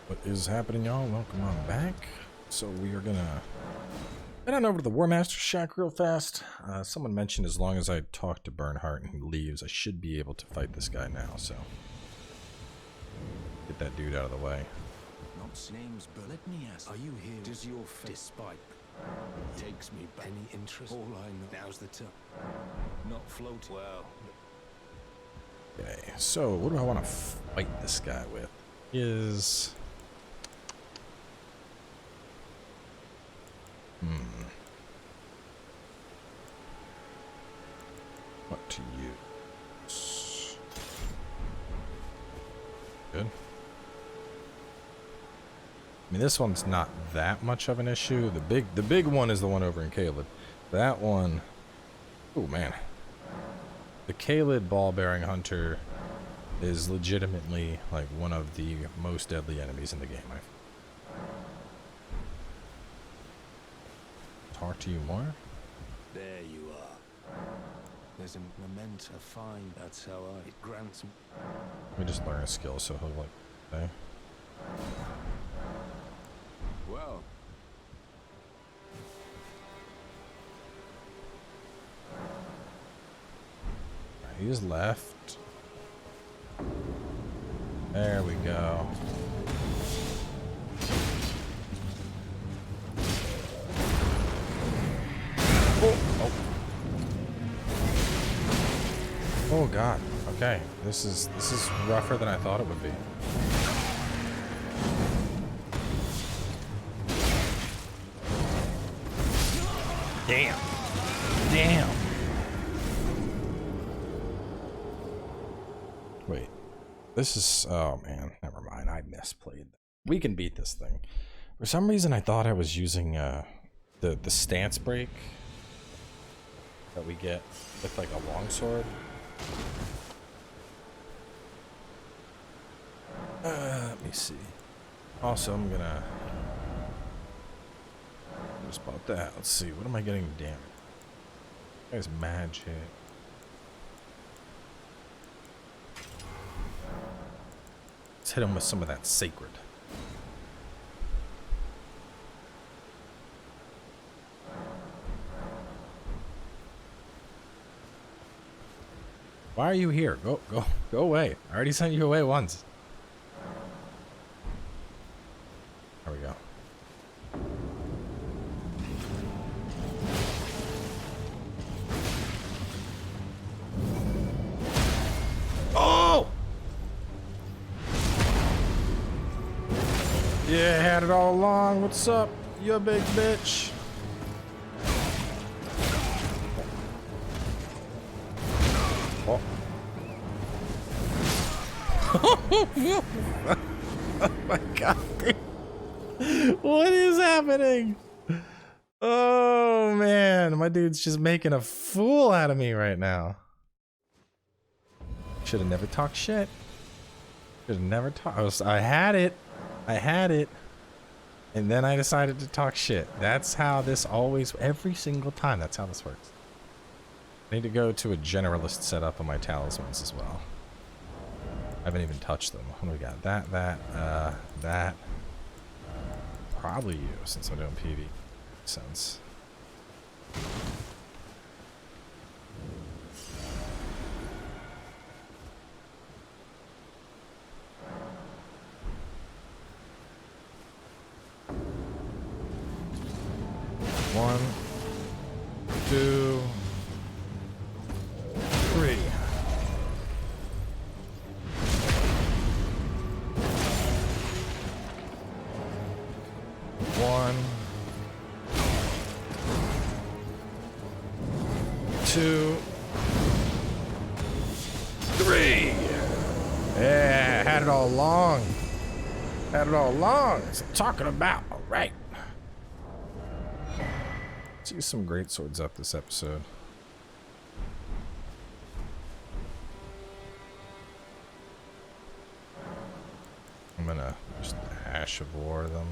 What is happening, y'all? Welcome on back. So we are gonna head on over to the War Master shack real fast. Someone mentioned as long as I talk to Bernhardt and he leaves, I should be able to fight this guy now, so get that dude out of the way. Name's Bert. Let me ask, are you here? Does your despite takes me back any interest? All I know now's the time. Not float. Well. Okay, so what do I want to fight this guy with? What to use? Good. I mean, this one's not that much of an issue. The big one is the one over in Caled. That one, oh man. The Caled ball-bearing hunter is legitimately like one of the most deadly enemies in the game. Talk to you more? There you are. There's a memento find. That's how it grants me. Let me just learn a skill so he'll like, okay. Well. He's left. There we go. Oh. Oh God. Okay. This is rougher than I thought it would be. Damn. Damn. Wait. This is... Oh, man. Never mind. I misplayed. We can beat this thing. For some reason, I thought I was using the stance break that we get with, like, a longsword. Let me see. Also, I'm gonna... Just bought that. Let's see. What am I getting damage? There's magic. Let's hit him with some of that sacred. Why are you here? Go away. I already sent you away once. There we go. Oh! Yeah, had it all along. What's up, you big bitch? Oh. Oh my God. What is happening? Oh man, my dude's just making a fool out of me right now. Should have never talked shit. Should have never talked. I had it. And then I decided to talk shit. That's how this always, every single time, that's how this works. I need to go to a generalist setup on my talismans as well. I haven't even touched them. What do we got? That. Probably you, since I'm doing PV. Makes sense. One, two, three. One, two, three. Yeah, had it all along. Had it all along. That's what I'm talking about. All right. Let's use some great swords up this episode. I'm gonna just Ash of War them.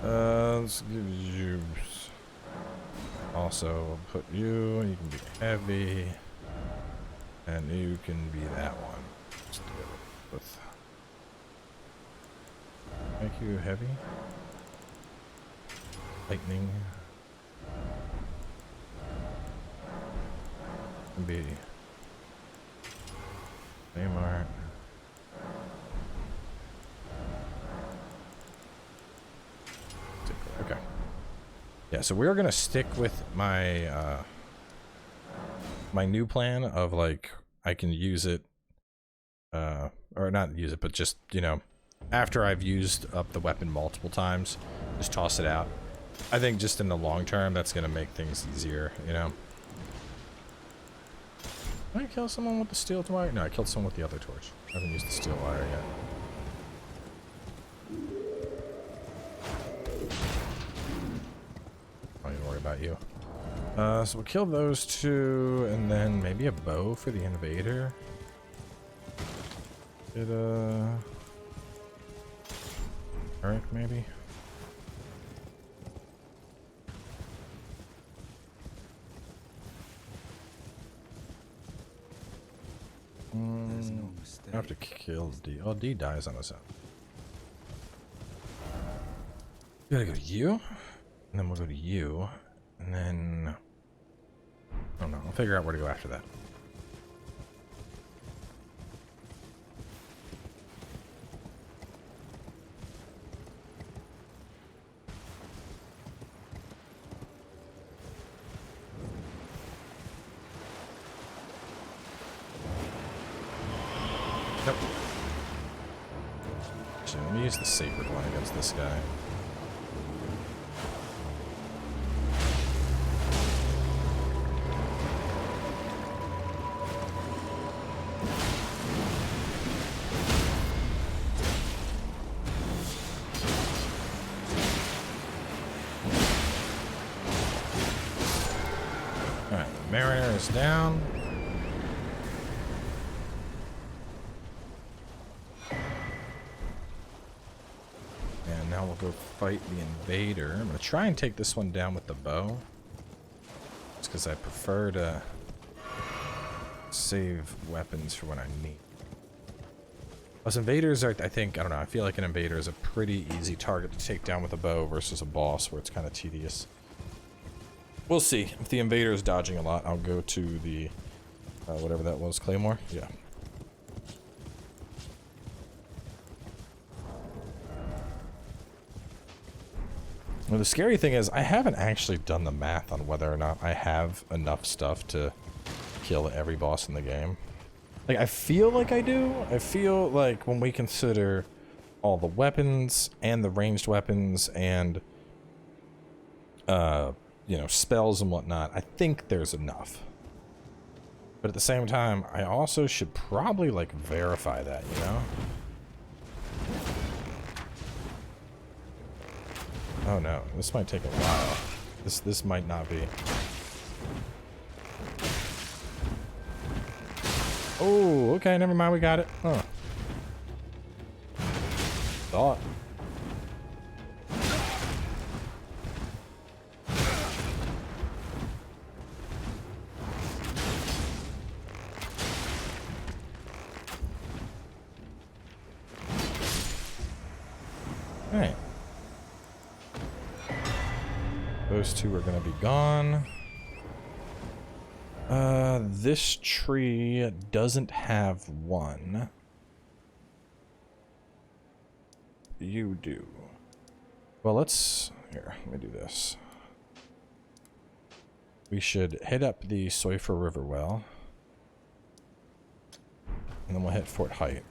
Let's give you. Also, I'll put you. You can be heavy, and you can be that one. Let's do it with Make you heavy. Lightning. Can be. Neymar. Okay. Yeah, so we're gonna stick with my my new plan of like I can use it or not use it, but just, you know, after I've used up the weapon multiple times, just toss it out. I think just in the long term that's gonna make things easier, you know. Did I kill someone with the steel wire? No, I killed someone with the other torch. I haven't used the steel wire yet. Don't even worry about you. So we'll kill those two, and then maybe a bow for the Invader. Get Eric, maybe? I have to kill D. Oh, D dies on his own. We gotta go to you, and then we'll go to you, and then I don't know. I'll figure out where to go after that. Nope. Actually, let me use the sacred one against this guy. Alright, Mariner is down. And now we'll go fight the Invader. I'm gonna try and take this one down with the bow. Just because I prefer to save weapons for when I need. Plus invaders are, I think, I don't know, I feel like an invader is a pretty easy target to take down with a bow versus a boss where it's kind of tedious. We'll see. If the invader is dodging a lot, I'll go to the, whatever that was, Claymore? Yeah. Well, the scary thing is, I haven't actually done the math on whether or not I have enough stuff to kill every boss in the game. Like, I feel like I do. I feel like when we consider all the weapons and the ranged weapons and, you know, spells and whatnot, I think there's enough. But at the same time, I also should probably, like, verify that, you know? Oh no, this might take a while. This might not be. Oh, okay, never mind, we got it. Huh. Thought. Alright. Those two are gonna be gone. This tree doesn't have one. You do. Well, let's... Here, let me do this. We should hit up the Soifer River well. And then we'll hit Fort Height.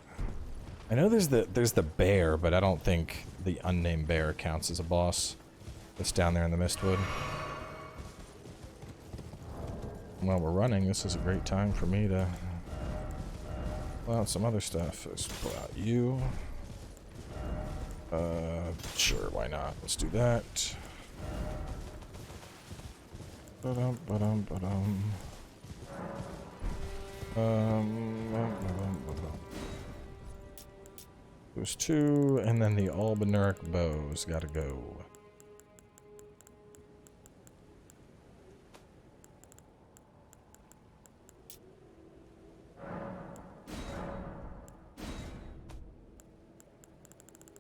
I know there's the bear, but I don't think the unnamed bear counts as a boss. That's down there in the Mistwood. While we're running, this is a great time for me to pull out some other stuff. Let's pull out you. Sure, why not? Let's do that. Ba-dum, ba-dum, ba-dum. Those two, and then the Albanuric bows gotta go.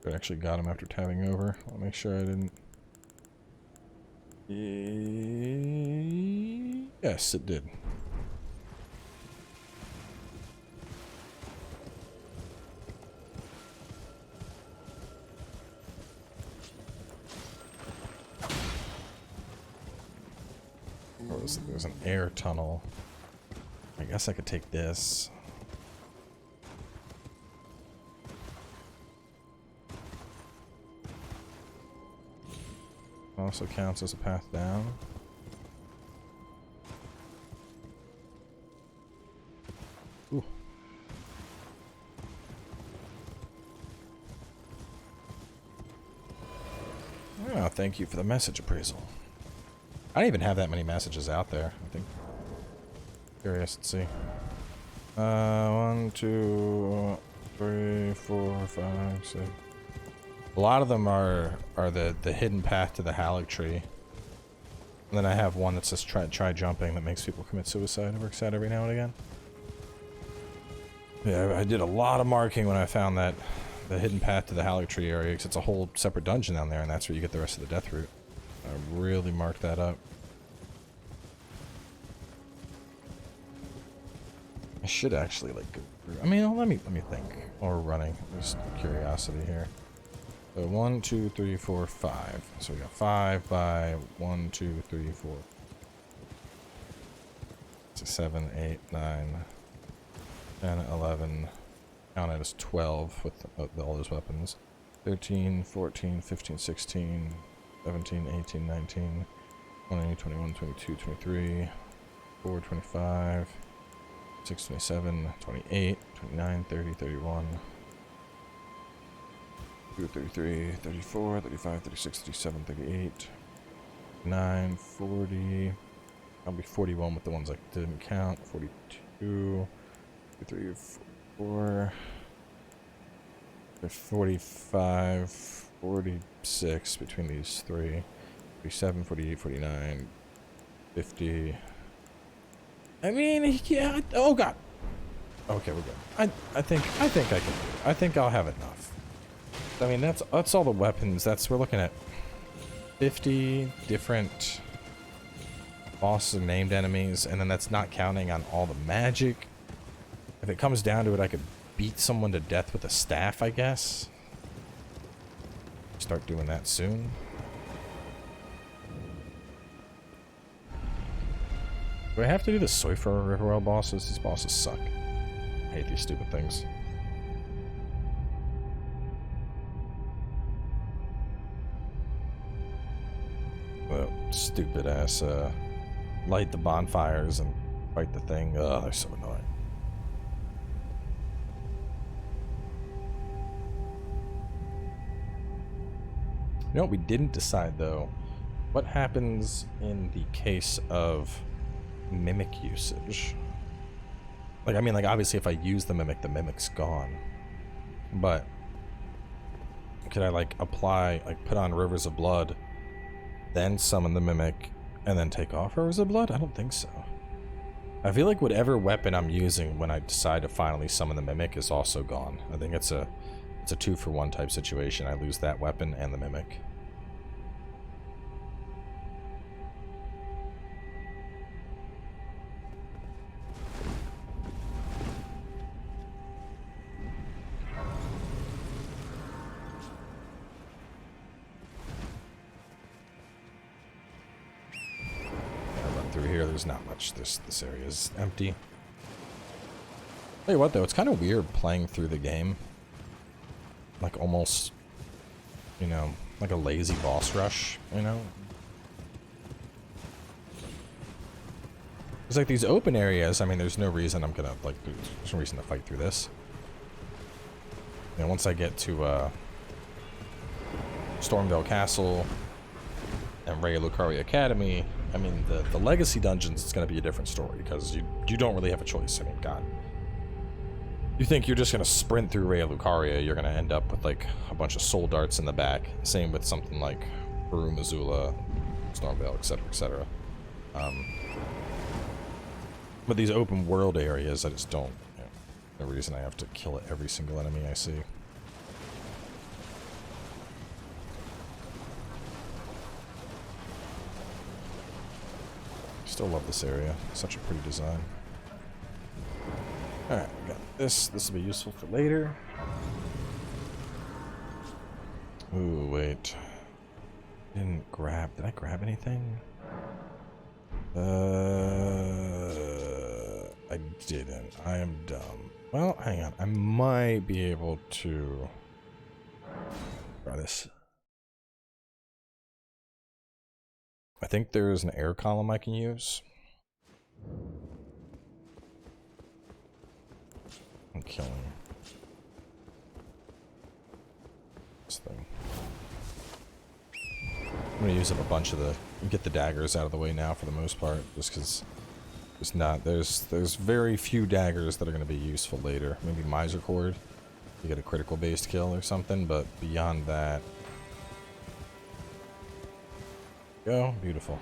I actually got him after tabbing over. I'll make sure I didn't. Yes, it did. Oh, there's an air tunnel. I guess I could take this. Also counts as a path down. Ooh. Oh, thank you for the message appraisal. I don't even have that many messages out there, I think. Curious to see. 1, 2, 3, 4, 5, 6. A lot of them are the hidden path to the Halleck tree. And then I have one that says try jumping that makes people commit suicide. It works out every now and again. Yeah, I did a lot of marking when I found that the hidden path to the Halleck tree area, because it's a whole separate dungeon down there, and that's where you get the rest of the death route. I really marked that up. I should actually like go through. I mean, let me think. While we're running, just curiosity here. So 1, 2, 3, 4, 5. So we got 5 by 1, 2, 3, 4. 6, 7, 8, 9, 10, 11. Count it as 12 with all those weapons. 13, 14, 15, 16, 17, 18, 19, 20, 21, 22, 23, 24, 25, 26, 27, 28, 29, 30, 31. 33, 34, 35, 36, 37, 38, 9, 40. I'll be 41 with the ones I didn't count. 42, 43, 44, 45, 46 between these three. 47, 48, 49, 50. I mean, yeah. Oh god. Okay, we're good. I think I can do it. I think I'll have enough. I mean, that's all the weapons. We're looking at 50 different bosses and named enemies, and then that's not counting on all the magic. If it comes down to it, I could beat someone to death with a staff, I guess. Start doing that soon. Do I have to do the Soifer Riverwell bosses? These bosses suck. I hate these stupid things. Well, stupid ass, light the bonfires and fight the thing. Ugh, they're so annoying. You know what we didn't decide, though? What happens in the case of mimic usage? Like, I mean, like, obviously if I use the mimic's gone. But could I, like, apply, like, put on Rivers of Blood, then summon the mimic, and then take off Rivers of Blood? I don't think so. I feel like whatever weapon I'm using when I decide to finally summon the mimic is also gone. I think it's a 2-for-1 type situation. I lose that weapon and the mimic. There's not much. This area is empty. Tell you what, though, it's kind of weird playing through the game. Like, almost, you know, like a lazy boss rush, you know? It's like these open areas, I mean, there's no reason I'm gonna, like, there's no reason to fight through this. You know, once I get to, Stormvale Castle and Ray Lucaria Academy, I mean, the legacy dungeons, it's going to be a different story, because you don't really have a choice. I mean, god. You think you're just going to sprint through Ray Lucaria, you're going to end up with, like, a bunch of soul darts in the back. Same with something like Peru, Missoula, Stormvale, etc., etc. But these open world areas, I just don't, you know, no reason I have to kill every single enemy I see. Still love this area. Such a pretty design. Alright, we got this. This will be useful for later. Ooh, wait. Did I grab anything? I didn't. I am dumb. Well, hang on. I might be able to try this. I think there's an air column I can use. I'm killing this thing. I'm gonna use up a bunch of get the daggers out of the way now for the most part, just because there's very few daggers that are gonna be useful later. Maybe Miser Cord, you get a critical based kill or something, but beyond that, go beautiful.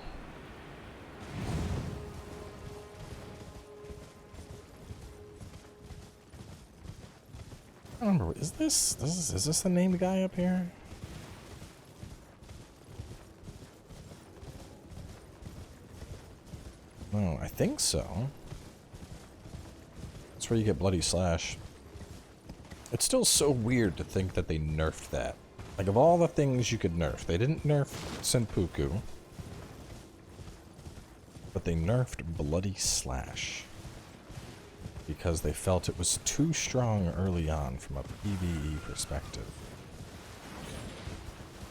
I don't remember. Is this the named guy up here? No, I think so. That's where you get Bloody Slash. It's still so weird to think that they nerfed that. Like, of all the things you could nerf, they didn't nerf Senpuku, but they nerfed Bloody Slash because they felt it was too strong early on from a PvE perspective.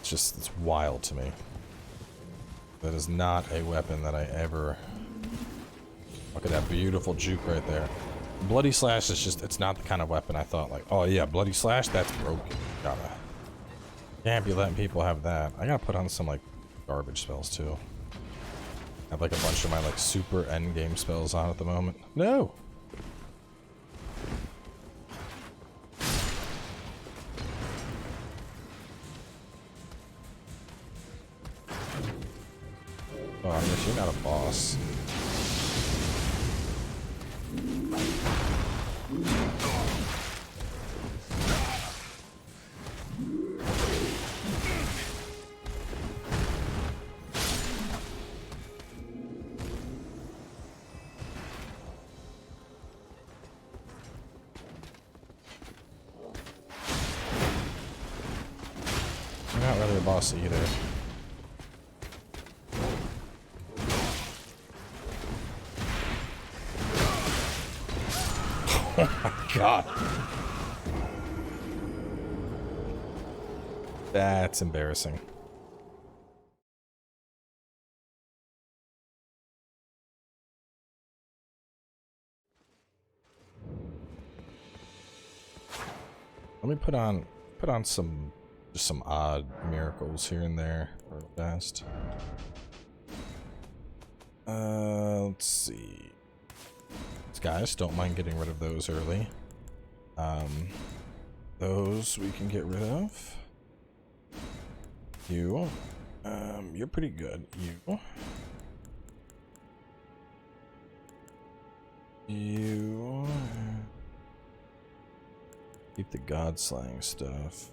It's wild to me. That is not a weapon that I ever... Look at that beautiful juke right there. Bloody Slash is just, it's not the kind of weapon I thought like, oh yeah, Bloody Slash, that's broken. Can't be letting people have that. I gotta put on some like garbage spells too. I have like a bunch of my like super endgame spells on at the moment. No! Oh, I guess you're not a boss. You're not really a boss either. Oh my god. That's embarrassing. Let me put on some just some odd miracles here and there real fast. Let's see. Guys, don't mind getting rid of those early. Those we can get rid of. You. You're pretty good. You. Keep the god slaying stuff.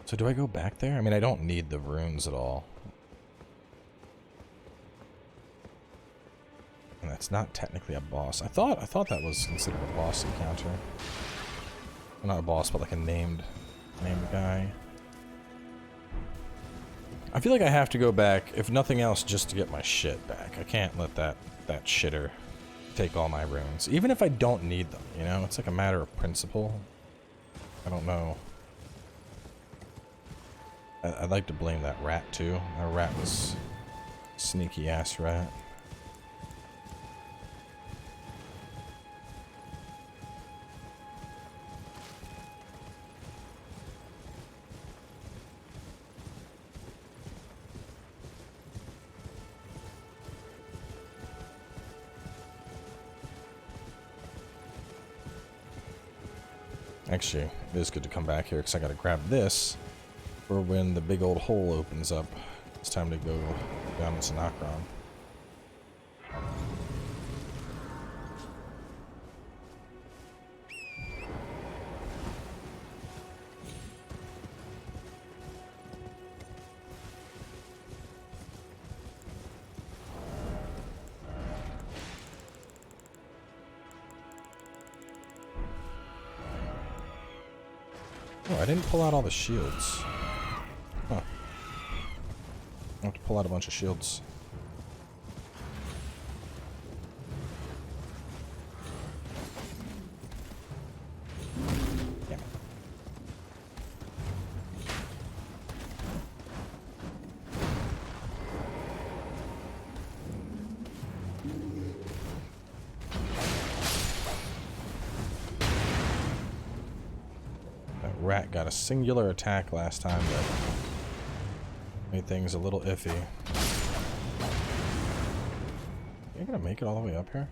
So do I go back there? I mean, I don't need the runes at all. And that's not technically a boss. I thought that was considered a boss encounter. Well, not a boss, but like a named guy. I feel like I have to go back, if nothing else, just to get my shit back. I can't let that shitter take all my runes. Even if I don't need them, you know? It's like a matter of principle. I don't know. I'd like to blame that rat too. That rat was a sneaky ass rat. Actually, it is good to come back here because I gotta grab this for when the big old hole opens up. It's time to go down to Sinakron. Oh, I didn't pull out all the shields. Huh. I have to pull out a bunch of shields. Damn it. That rat got a singular attack last time, but made things a little iffy. You gonna make it all the way up here?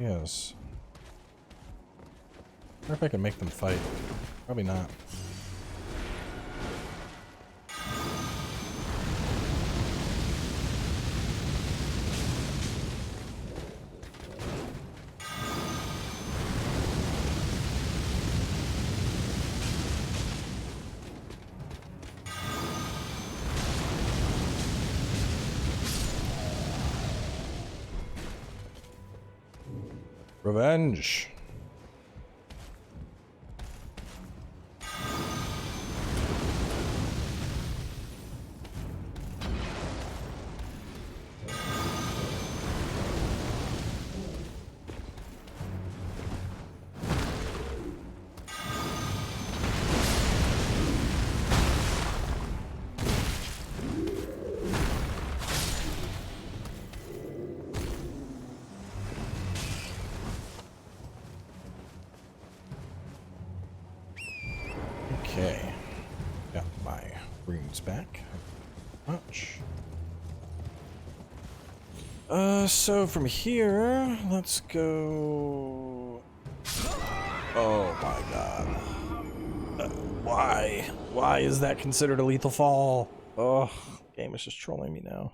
Yes. I wonder if I can make them fight. Probably not. Revenge. Okay, got my runes back. Much. So from here, let's go. Oh my god. Why? Why is that considered a lethal fall? Oh, game is just trolling me now.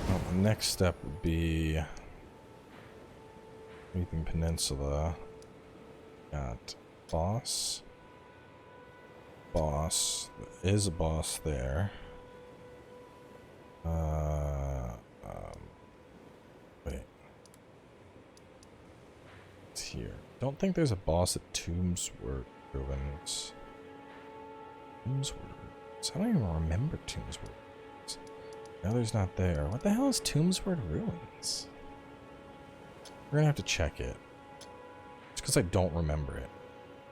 Well, the next step would be anything Peninsula. Got boss. Boss. There is a boss there. Wait. It's here. Don't think there's a boss at Tombsword Ruins. Tombsword Ruins? I don't even remember Tombsword Ruins. The other's not there. What the hell is Tombsword Ruins? We're gonna have to check it. It's because I don't remember it.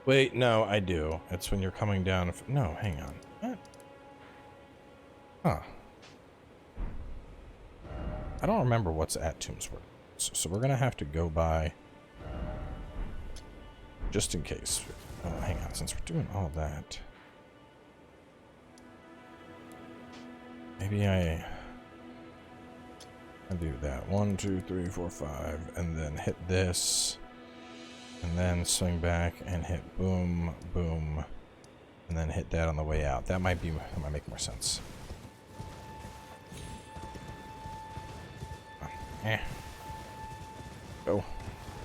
Wait, no, I do. It's when you're coming down. No, hang on. What? Huh. I don't remember what's at Tombsword. So we're gonna have to go by. Just in case. Oh, hang on. Since we're doing all that. Maybe I do that. 1, 2, 3, 4, 5. And then hit this. And then swing back and hit boom, boom. And then hit that on the way out. That might make more sense. Go.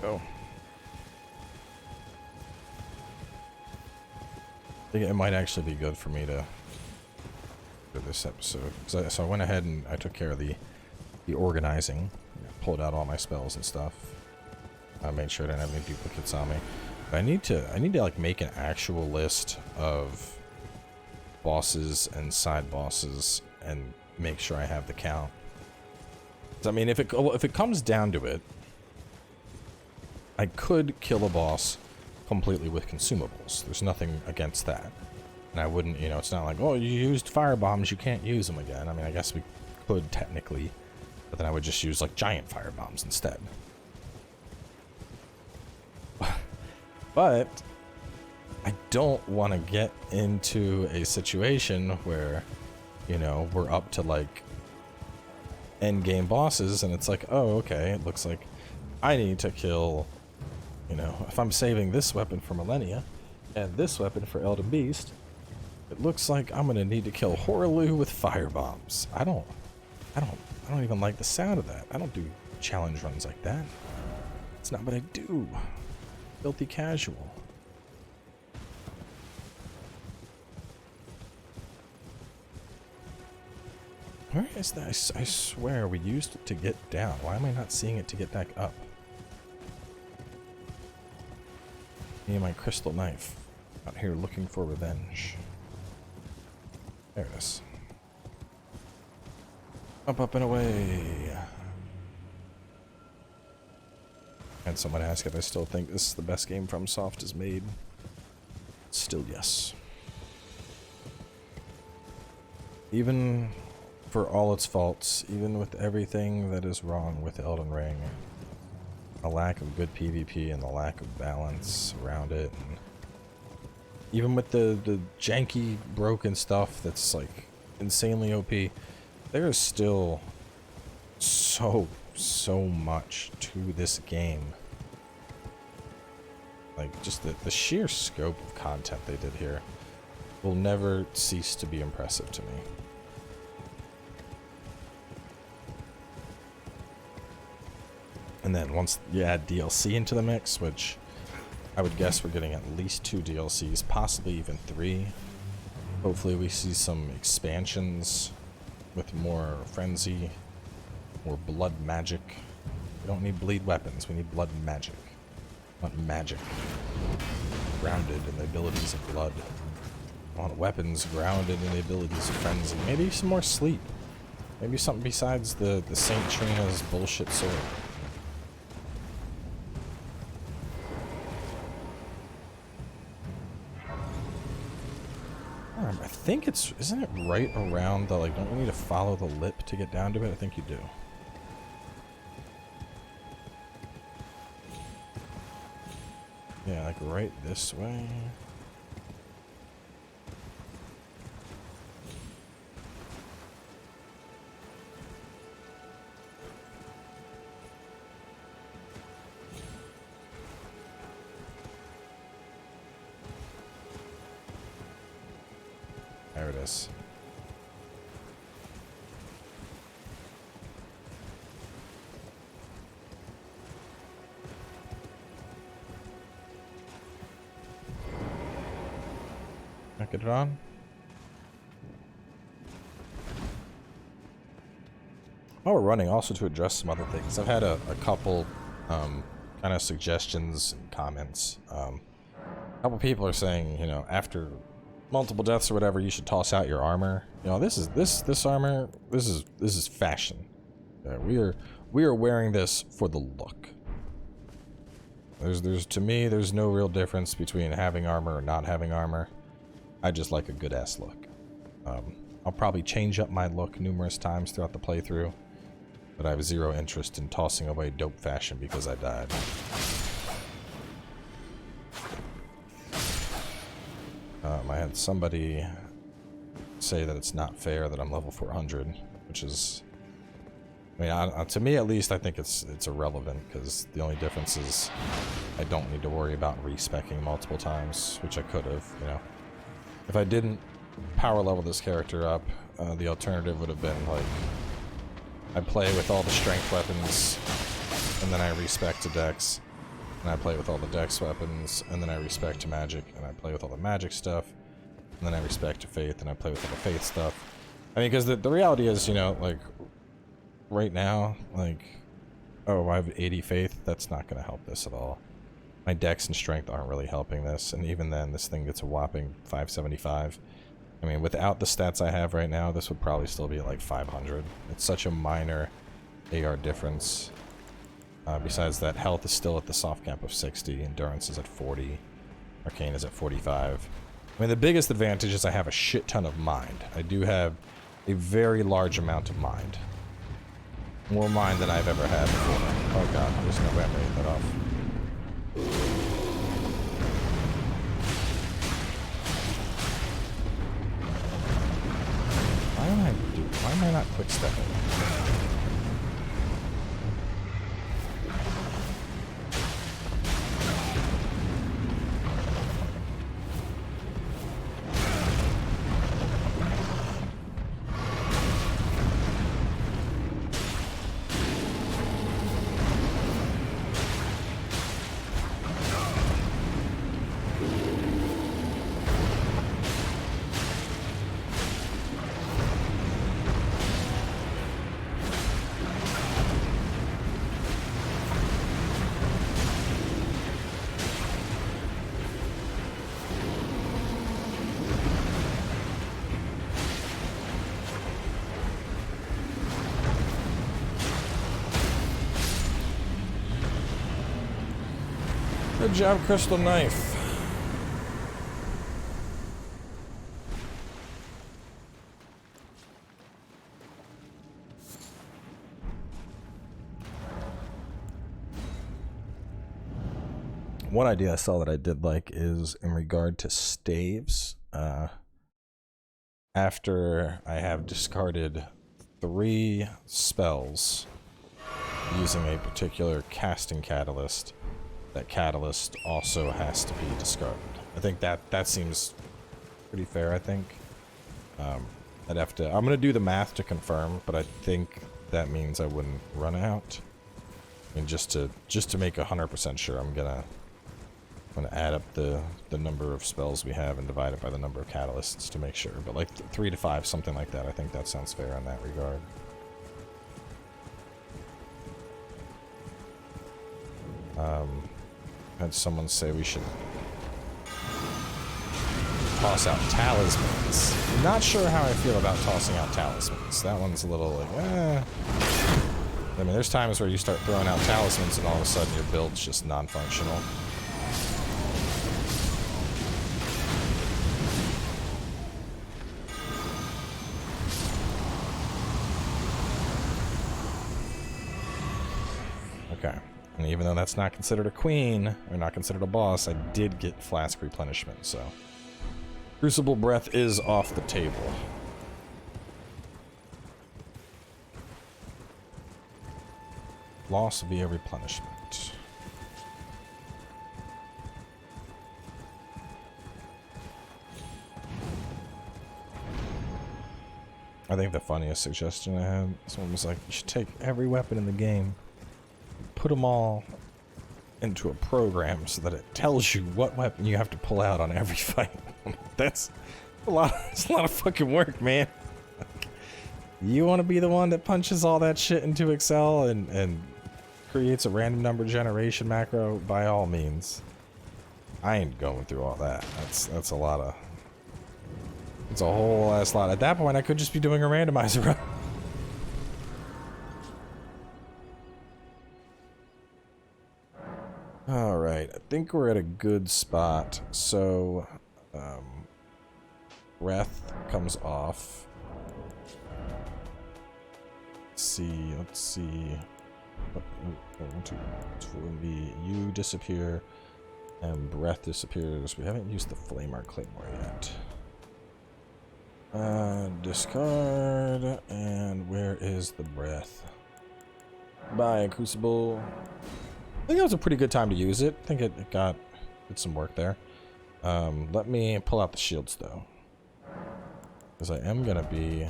Go. I think it might actually be good for me to do this episode. So I went ahead and I took care of the organizing. Pulled out all my spells and stuff. I made sure I didn't have any duplicates on me. But I need to like make an actual list of bosses and side bosses and make sure I have the count. I mean, if it comes down to it, I could kill a boss completely with consumables. There's nothing against that. And I wouldn't, you know, it's not like, oh, you used fire bombs, you can't use them again. I mean, I guess we could technically, but then I would just use like giant fire bombs instead. But I don't want to get into a situation where, you know, we're up to like end game bosses and it's like, oh, okay, it looks like I need to kill, you know, if I'm saving this weapon for Millennia and this weapon for Elden Beast, it looks like I'm gonna need to kill Horaloo with fire bombs. I don't even like the sound of that. I don't do challenge runs like that. It's not what I do. Filthy casual. Where is that? I swear we used it to get down. Why am I not seeing it to get back up? Me and my crystal knife. Out here looking for revenge. There it is. Up and away. And someone asked if I still think this is the best game FromSoft has made. Still yes. Even for all its faults, even with everything that is wrong with Elden Ring, a lack of good PvP and the lack of balance around it, and even with the janky, broken stuff that's like insanely OP, there is still so much to this game. Like, just the sheer scope of content they did here will never cease to be impressive to me. And then once you add DLC into the mix, which I would guess we're getting at least 2 DLCs, possibly even 3. Hopefully we see some expansions with more frenzy, more blood magic. We don't need bleed weapons, we need blood magic. I want magic grounded in the abilities of blood. I want weapons grounded in the abilities of frenzy. Maybe some more sleep. Maybe something besides the Saint Trina's bullshit sword. I think it's, isn't it right around the, like, don't you need to follow the lip to get down to it? I think you do. Yeah, like right this way. There it is. Can I get it on? While we're running, also to address some other things, I've had a couple kind of suggestions and comments. A couple people are saying, you know, after multiple deaths or whatever, you should toss out your armor. You know, this armor, this is fashion. We are wearing this for the look. There's to me, there's no real difference between having armor or not having armor. I just like a good ass look. I'll probably change up my look numerous times throughout the playthrough, but I have zero interest in tossing away dope fashion because I died. I had somebody say that it's not fair that I'm level 400, which is, I mean, to me at least, I think it's irrelevant, because the only difference is I don't need to worry about respecking multiple times, which I could have, you know. If I didn't power level this character up, the alternative would have been, like, I play with all the strength weapons, and then I respec to dex, and I play with all the dex weapons, and then I respec to magic, and I play with all the magic stuff, and then I respec to faith, and I play with all the faith stuff. I mean, because the reality is, you know, like, right now, like, oh, I have 80 faith, that's not going to help this at all. My dex and strength aren't really helping this, and even then, this thing gets a whopping 575. I mean, without the stats I have right now, this would probably still be at like 500. It's such a minor AR difference. Besides that, health is still at the soft cap of 60, endurance is at 40, arcane is at 45. I mean, the biggest advantage is I have a shit ton of mind. I do have a very large amount of mind. More mind than I've ever had before. Oh god, there's no way I'm gonna get that off. Why am I not quick stepping? Good job, Crystal Knife. One idea I saw that I did like is in regard to staves. After I have discarded 3 spells using a particular casting catalyst, that catalyst also has to be discarded. I think that seems pretty fair, I think. I'd have to... I'm going to do the math to confirm, but I think that means I wouldn't run out. And just to make 100% sure, I'm gonna add up the number of spells we have and divide it by the number of catalysts to make sure. But like 3 to 5, something like that. I think that sounds fair in that regard. Had someone say we should toss out talismans. Not sure how I feel about tossing out talismans. That one's a little like, I mean, there's times where you start throwing out talismans and all of a sudden your build's just non-functional. Okay. And even though that's not considered a queen, or not considered a boss, I did get flask replenishment, so... Crucible Breath is off the table. Loss via replenishment. I think the funniest suggestion I had, someone was like, you should take every weapon in the game, put them all into a program so that it tells you what weapon you have to pull out on every fight. That's a lot of fucking work, man. You want to be the one that punches all that shit into Excel and creates a random number generation macro, by all means. I ain't going through all that. That's a lot of... It's a whole ass lot. At that point, I could just be doing a randomizer run. Alright, I think we're at a good spot. So, breath comes off. Let's see. One, two, three. You disappear, and breath disappears. We haven't used the Flamer Claymore yet. Discard, and where is the breath? Bye, Crucible. I think that was a pretty good time to use it. I think it did some work there. Let me pull out the shields, though. Because I am going to be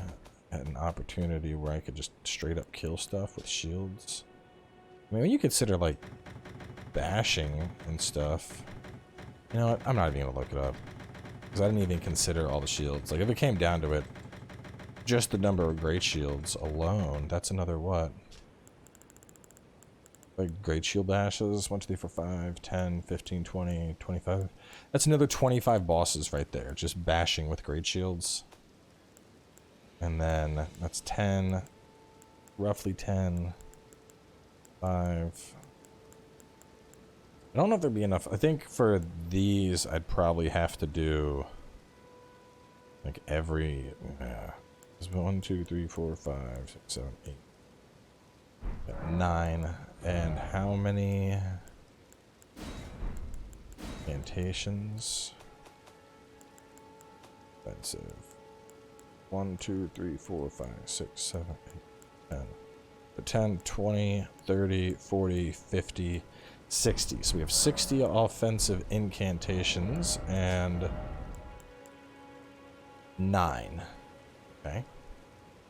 at an opportunity where I could just straight up kill stuff with shields. I mean, when you consider, like, bashing and stuff... You know what? I'm not even going to look it up. Because I didn't even consider all the shields. Like, if it came down to it, just the number of great shields alone, that's another what? Like, great shield bashes, 1, 2, 3, 4, 5, 10, 15, 20, 25. That's another 25 bosses right there, just bashing with great shields. And then, that's 10, roughly 10, 5. I don't know if there'd be enough. I think for these, I'd probably have to do like every 1, 2, 3, 4, 5, 6, 7, 8, 9. And how many incantations? Expensive. 1, 2, 3, 4, 5, 6, 7, 8, 10. 10, 20, 30, 40, 50, 60. So we have 60 offensive incantations and 9. Okay.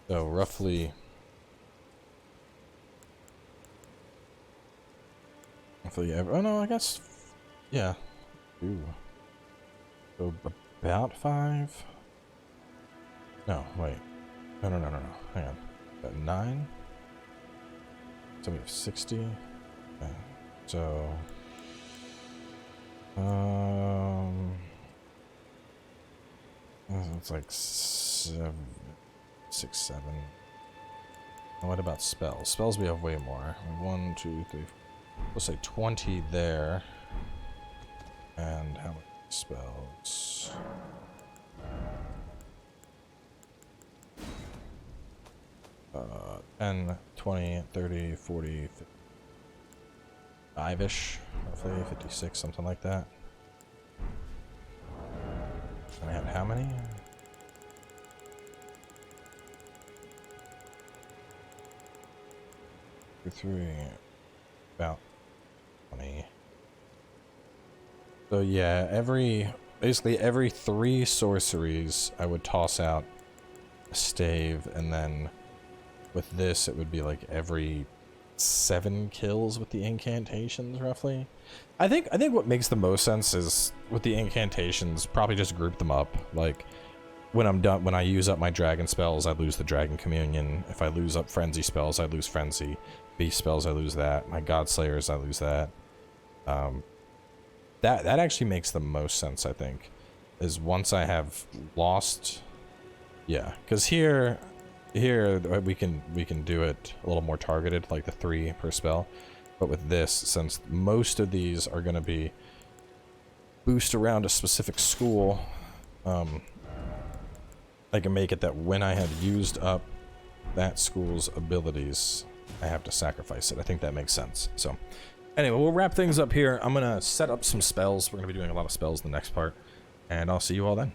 So roughly oh no, I guess, yeah. Ooh. So about 5? No, wait. No. Hang on. About 9? So we have 60. Okay. So, it's like 7, 6, 7. And what about spells? Spells we have way more. 1, 2, 3. We'll say 20 there. And how many spells? Uh, 10, 20, 30, 40, 55-ish, roughly 56, something like that. And I had how many? 3, about 20. So yeah, basically every 3 sorceries I would toss out a stave, and then with this it would be like every 7 kills with the incantations, roughly. I think what makes the most sense is with the incantations, probably just group them up. Like when I'm done, when I use up my dragon spells, I lose the dragon communion. If I lose up frenzy spells, I lose frenzy. Beast spells, I lose that. My god slayers, I lose that. That actually makes the most sense, I think, is once I have lost, yeah, because here we can do it a little more targeted, like the 3 per spell. But with this, since most of these are going to be boost around a specific school, I can make it that when I have used up that school's abilities, I have to sacrifice it. I think that makes sense. So anyway, we'll wrap things up here. I'm going to set up some spells. We're going to be doing a lot of spells in the next part, and I'll see you all then.